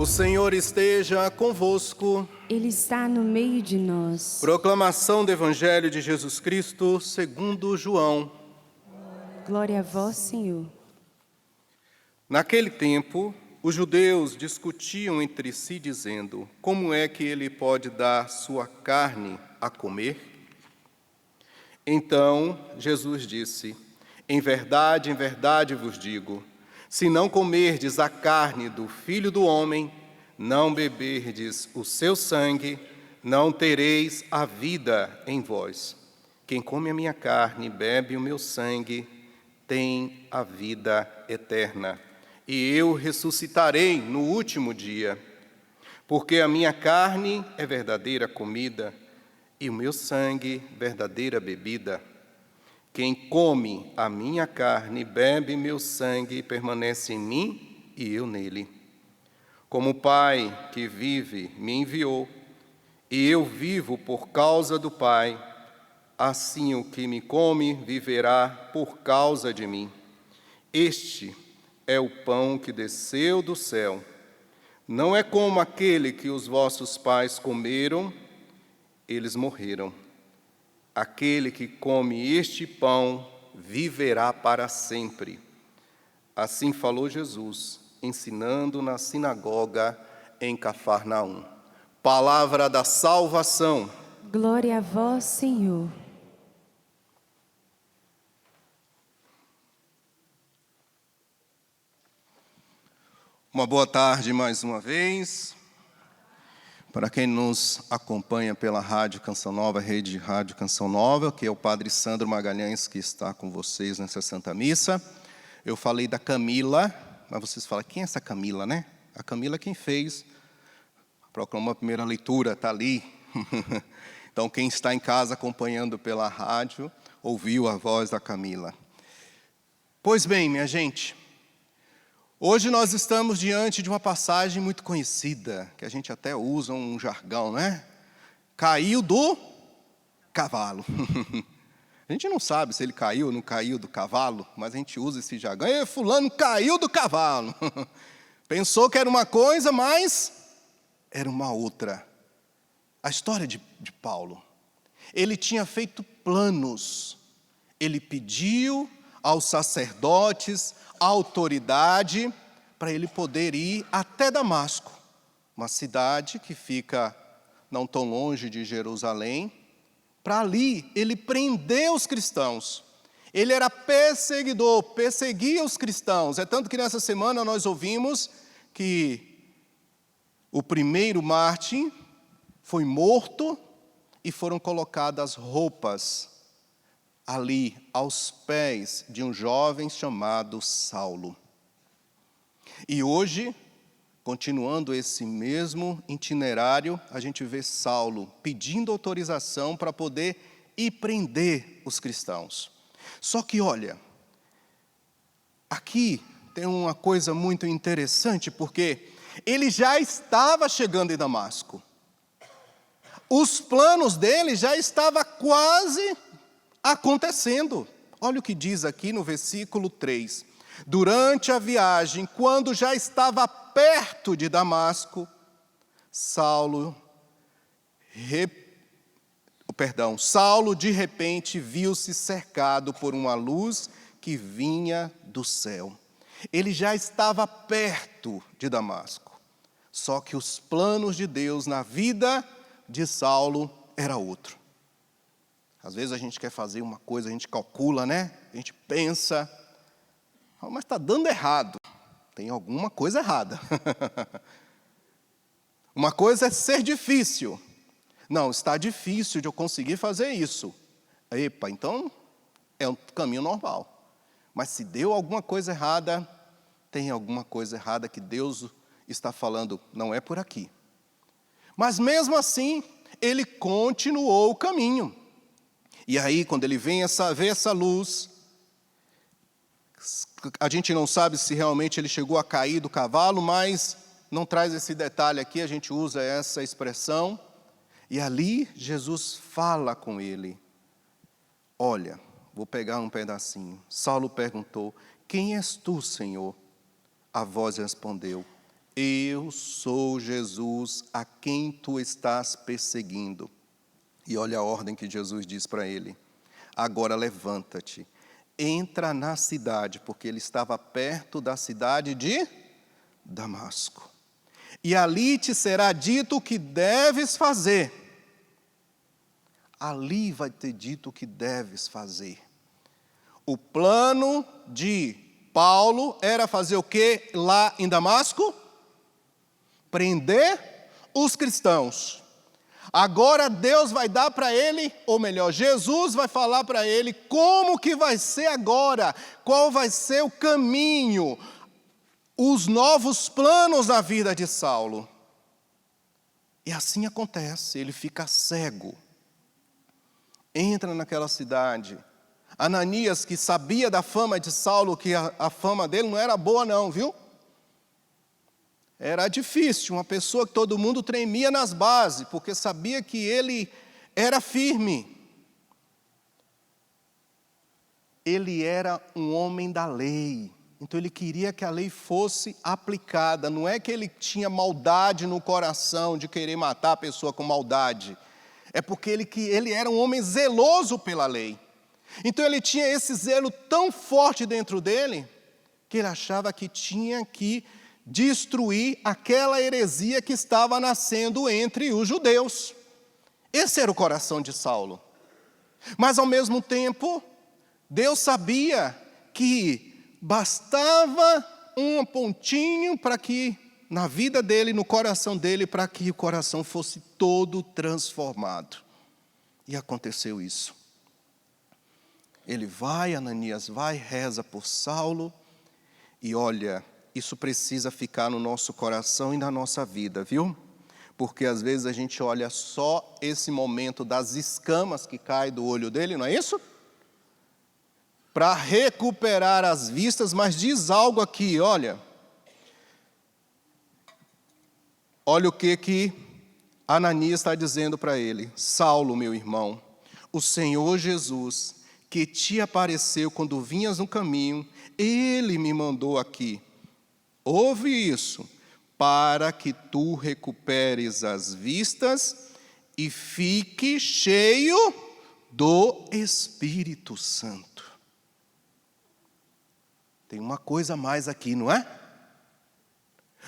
O Senhor esteja convosco. Ele está no meio de nós. Proclamação do Evangelho de Jesus Cristo segundo João. Glória a vós, Senhor. Naquele tempo, os judeus discutiam entre si, dizendo: como é que ele pode dar sua carne a comer? Então Jesus disse: em verdade vos digo, se não comerdes a carne do Filho do Homem, não beberdes o seu sangue, não tereis a vida em vós. Quem come a minha carne e bebe o meu sangue tem a vida eterna, e eu ressuscitarei no último dia. Porque a minha carne é verdadeira comida, e o meu sangue verdadeira bebida. Quem come a minha carne e bebe meu sangue permanece em mim e eu nele. Como o Pai que vive me enviou, e eu vivo por causa do Pai, assim o que me come viverá por causa de mim. Este é o pão que desceu do céu. Não é como aquele que os vossos pais comeram, eles morreram. Aquele que come este pão viverá para sempre. Assim falou Jesus, ensinando na sinagoga em Cafarnaum. Palavra da salvação. Glória a vós, Senhor. Uma boa tarde mais uma vez. Para quem nos acompanha pela Rádio Canção Nova, Rede Rádio Canção Nova, que é o Padre Sandro Magalhães que está com vocês nessa Santa Missa. Eu falei da Camila, mas vocês falam, quem é essa Camila, né? A Camila é quem fez, proclamou a primeira leitura, está ali. Então, quem está em casa acompanhando pela rádio, ouviu a voz da Camila. Pois bem, minha gente, hoje nós estamos diante de uma passagem muito conhecida, que a gente até usa um jargão, né? Caiu do cavalo. A gente não sabe se ele caiu ou não caiu do cavalo, mas a gente usa esse jargão. E fulano caiu do cavalo. Pensou que era uma coisa, mas era uma outra. A história de Paulo. Ele tinha feito planos. Ele pediu aos sacerdotes autoridade para ele poder ir até Damasco, uma cidade que fica não tão longe de Jerusalém. Para ali ele prender os cristãos. Ele era perseguidor, perseguia os cristãos. É tanto que nessa semana nós ouvimos que o primeiro mártir foi morto e foram colocadas roupas ali aos pés de um jovem chamado Saulo. E hoje, continuando esse mesmo itinerário, a gente vê Saulo pedindo autorização para poder ir prender os cristãos. Só que olha, aqui tem uma coisa muito interessante, porque ele já estava chegando em Damasco. Os planos dele já estavam quase acontecendo. Olha o que diz aqui no versículo 3. Durante a viagem, quando já estava perto de Damasco, Saulo de repente viu-se cercado por uma luz que vinha do céu. Ele já estava perto de Damasco. Só que os planos de Deus na vida de Saulo era outro. Às vezes a gente quer fazer uma coisa, a gente calcula, né? A gente pensa, mas está dando errado. Tem alguma coisa errada. Uma coisa é ser difícil. Não, está difícil de eu conseguir fazer isso. Epa, então é um caminho normal. Mas se deu alguma coisa errada, tem alguma coisa errada que Deus está falando, não é por aqui. Mas mesmo assim, ele continuou o caminho. E aí, quando ele vê essa luz, a gente não sabe se realmente ele chegou a cair do cavalo, mas não traz esse detalhe aqui, a gente usa essa expressão. E ali, Jesus fala com ele. Olha, vou pegar um pedacinho. Saulo perguntou, quem és tu, Senhor? A voz respondeu, eu sou Jesus a quem tu estás perseguindo. E olha a ordem que Jesus diz para ele. Agora levanta-te, entra na cidade, porque ele estava perto da cidade de Damasco. E ali te será dito o que deves fazer. Ali vai ter dito o que deves fazer. O plano de Paulo era fazer o quê lá em Damasco? Prender os cristãos. Agora Deus vai dar para ele, ou melhor, Jesus vai falar para ele como que vai ser agora, qual vai ser o caminho, os novos planos da vida de Saulo. E assim acontece, ele fica cego. Entra naquela cidade. Ananias, que sabia da fama de Saulo, que a fama dele não era boa não, viu? Era difícil, uma pessoa que todo mundo tremia nas bases, porque sabia que ele era firme. Ele era um homem da lei, então ele queria que a lei fosse aplicada. Não é que ele tinha maldade no coração de querer matar a pessoa com maldade. É porque ele era um homem zeloso pela lei. Então ele tinha esse zelo tão forte dentro dele, que ele achava que tinha que destruir aquela heresia que estava nascendo entre os judeus. Esse era o coração de Saulo. Mas ao mesmo tempo, Deus sabia que bastava um pontinho para que, na vida dele, no coração dele, para que o coração fosse todo transformado. E aconteceu isso. Ele vai, Ananias vai, reza por Saulo, e olha, isso precisa ficar no nosso coração e na nossa vida, viu? Porque às vezes a gente olha só esse momento das escamas que caem do olho dele, não é isso? Para recuperar as vistas, mas diz algo aqui, olha. Olha o que Ananias está dizendo para ele. Saulo, meu irmão, o Senhor Jesus, que te apareceu quando vinhas no caminho, Ele me mandou aqui. Ouve isso, para que tu recuperes as vistas e fique cheio do Espírito Santo. Tem uma coisa a mais aqui, não é?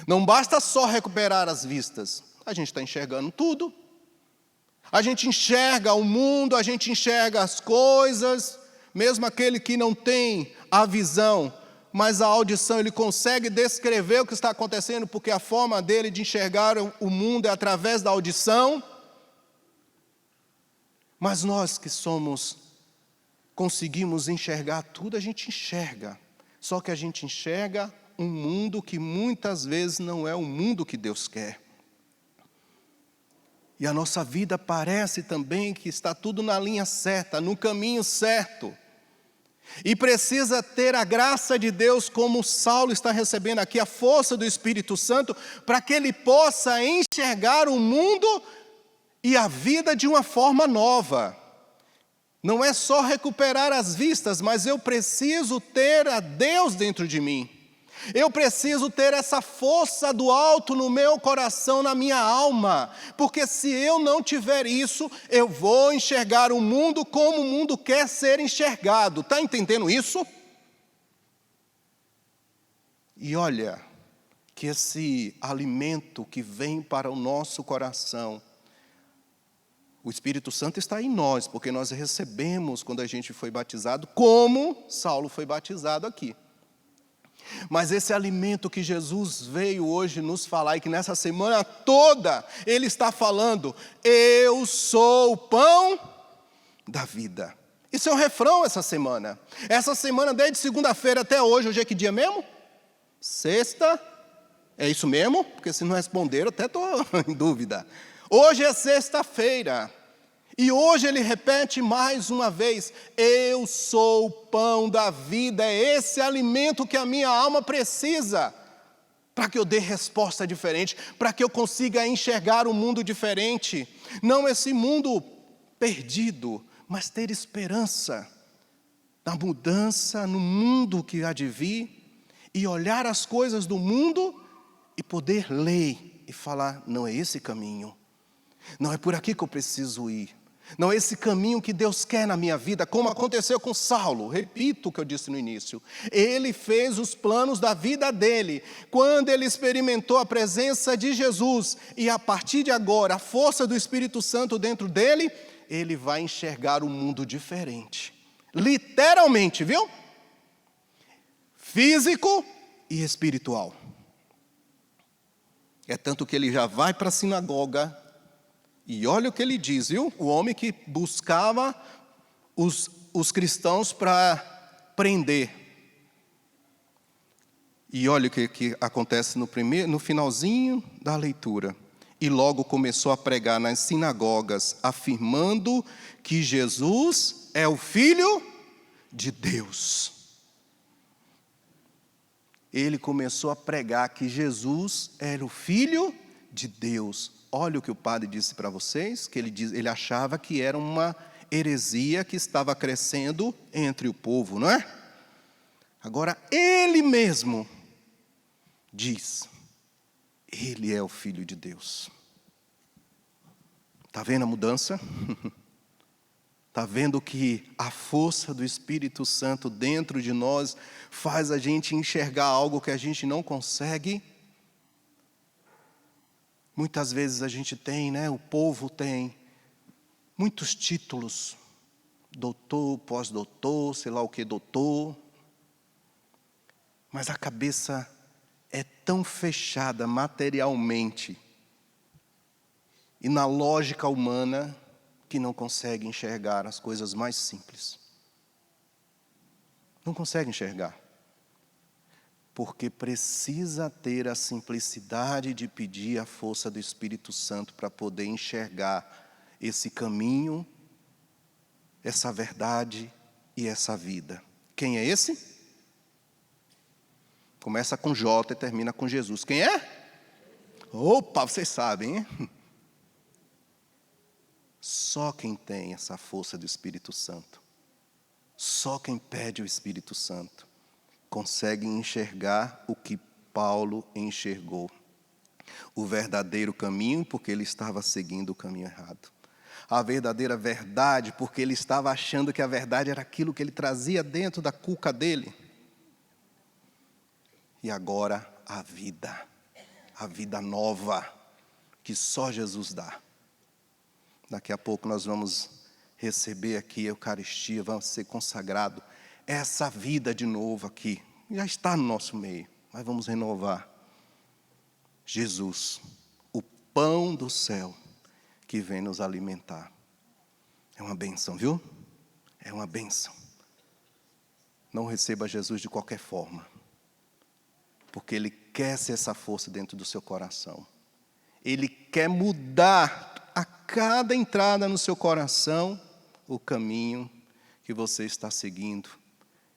Não basta só recuperar as vistas. A gente está enxergando tudo. A gente enxerga o mundo, a gente enxerga as coisas. Mesmo aquele que não tem a visão, mas a audição, ele consegue descrever o que está acontecendo, porque a forma dele de enxergar o mundo é através da audição. Mas nós que conseguimos enxergar tudo, a gente enxerga. Só que a gente enxerga um mundo que muitas vezes não é o mundo que Deus quer. E a nossa vida parece também que está tudo na linha certa, no caminho certo. E precisa ter a graça de Deus, como Saulo está recebendo aqui, a força do Espírito Santo, para que ele possa enxergar o mundo e a vida de uma forma nova. Não é só recuperar as vistas, mas eu preciso ter a Deus dentro de mim. Eu preciso ter essa força do alto no meu coração, na minha alma, porque se eu não tiver isso, eu vou enxergar o mundo como o mundo quer ser enxergado. Está entendendo isso? E olha, que esse alimento que vem para o nosso coração, o Espírito Santo está em nós, porque nós recebemos quando a gente foi batizado, como Saulo foi batizado aqui. Mas esse alimento que Jesus veio hoje nos falar, e que nessa semana toda Ele está falando, eu sou o pão da vida. Isso é um refrão essa semana. Essa semana, desde segunda-feira até hoje é que dia mesmo? Sexta. É isso mesmo? Porque se não responderam, até estou em dúvida. Hoje é sexta-feira. E hoje ele repete mais uma vez, eu sou o pão da vida, é esse alimento que a minha alma precisa, para que eu dê resposta diferente, para que eu consiga enxergar um mundo diferente, não esse mundo perdido, mas ter esperança na mudança, no mundo que há de vir, e olhar as coisas do mundo e poder ler e falar, não é esse caminho, não é por aqui que eu preciso ir, não é esse caminho que Deus quer na minha vida, como aconteceu com Saulo. Repito o que eu disse no início. Ele fez os planos da vida dele. Quando ele experimentou a presença de Jesus, e a partir de agora, a força do Espírito Santo dentro dele, ele vai enxergar o mundo diferente. Literalmente, viu? Físico e espiritual. É tanto que ele já vai para a sinagoga. E olha o que ele diz, viu? O homem que buscava os cristãos para prender. E olha o que acontece no finalzinho da leitura. E logo começou a pregar nas sinagogas, afirmando que Jesus é o Filho de Deus. Ele começou a pregar que Jesus era o Filho de Deus. Olha o que o padre disse para vocês, que ele achava que era uma heresia que estava crescendo entre o povo, não é? Agora, ele mesmo diz, ele é o Filho de Deus. Está vendo a mudança? Está vendo que a força do Espírito Santo dentro de nós faz a gente enxergar algo que a gente não consegue? Muitas vezes a gente tem, né? O povo tem muitos títulos. Doutor, pós-doutor, sei lá o que doutor. Mas a cabeça é tão fechada materialmente e na lógica humana que não consegue enxergar as coisas mais simples. Não consegue enxergar. Porque precisa ter a simplicidade de pedir a força do Espírito Santo para poder enxergar esse caminho, essa verdade e essa vida. Quem é esse? Começa com J e termina com Jesus. Quem é? Opa, vocês sabem, hein? Só quem tem essa força do Espírito Santo, só quem pede o Espírito Santo, consegue enxergar o que Paulo enxergou. O verdadeiro caminho, porque ele estava seguindo o caminho errado. A verdadeira verdade, porque ele estava achando que a verdade era aquilo que ele trazia dentro da cuca dele. E agora a vida nova, que só Jesus dá. Daqui a pouco nós vamos receber aqui a Eucaristia, vamos ser consagrados. Essa vida de novo aqui, já está no nosso meio, mas vamos renovar. Jesus, o pão do céu, que vem nos alimentar. É uma bênção, viu? É uma bênção. Não receba Jesus de qualquer forma, porque Ele quer ser essa força dentro do seu coração. Ele quer mudar a cada entrada no seu coração o caminho que você está seguindo.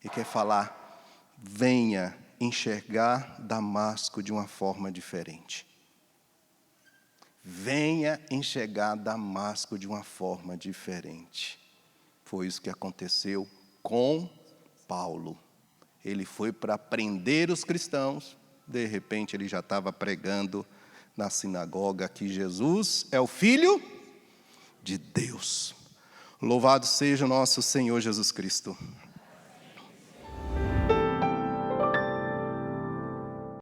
E quer falar, venha enxergar Damasco de uma forma diferente. Venha enxergar Damasco de uma forma diferente. Foi isso que aconteceu com Paulo. Ele foi para prender os cristãos, de repente ele já estava pregando na sinagoga que Jesus é o Filho de Deus. Louvado seja o nosso Senhor Jesus Cristo.